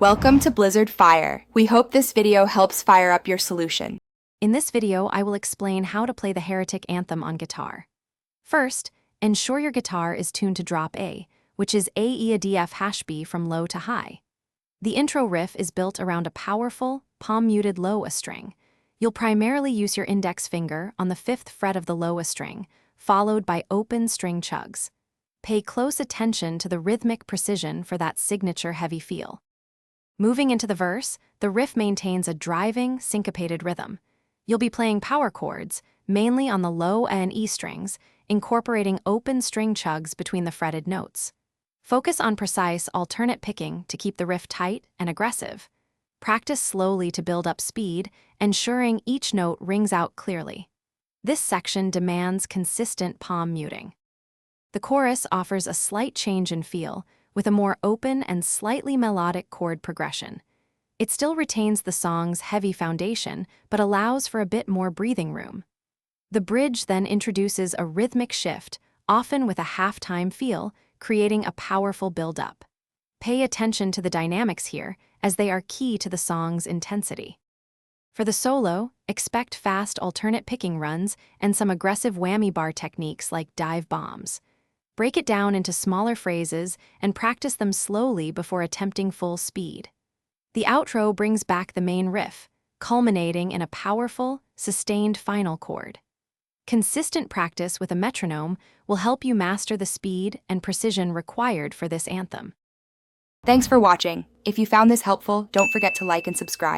Welcome to Blizzard Fire. We hope this video helps fire up your solution. In this video, I will explain how to play the Heretic Anthem on guitar. First, ensure your guitar is tuned to drop A, which is A E a D F hash B from low to high. The intro riff is built around a powerful, palm-muted low A string. You'll primarily use your index finger on the 5th fret of the low A string, followed by open string chugs. Pay close attention to the rhythmic precision for that signature heavy feel. Moving into the verse, the riff maintains a driving, syncopated rhythm. You'll be playing power chords, mainly on the low A and E strings, incorporating open string chugs between the fretted notes. Focus on precise, alternate picking to keep the riff tight and aggressive. Practice slowly to build up speed, ensuring each note rings out clearly. This section demands consistent palm muting. The chorus offers a slight change in feel, with a more open and slightly melodic chord progression. It still retains the song's heavy foundation, but allows for a bit more breathing room. The bridge then introduces a rhythmic shift, often with a half-time feel, creating a powerful build-up. Pay attention to the dynamics here, as they are key to the song's intensity. For the solo, expect fast alternate picking runs and some aggressive whammy bar techniques like dive bombs. Break it down into smaller phrases and practice them slowly before attempting full speed. The outro brings back the main riff, culminating in a powerful, sustained final chord. Consistent practice with a metronome will help you master the speed and precision required for this anthem. Thanks for watching. If you found this helpful, don't forget to like and subscribe.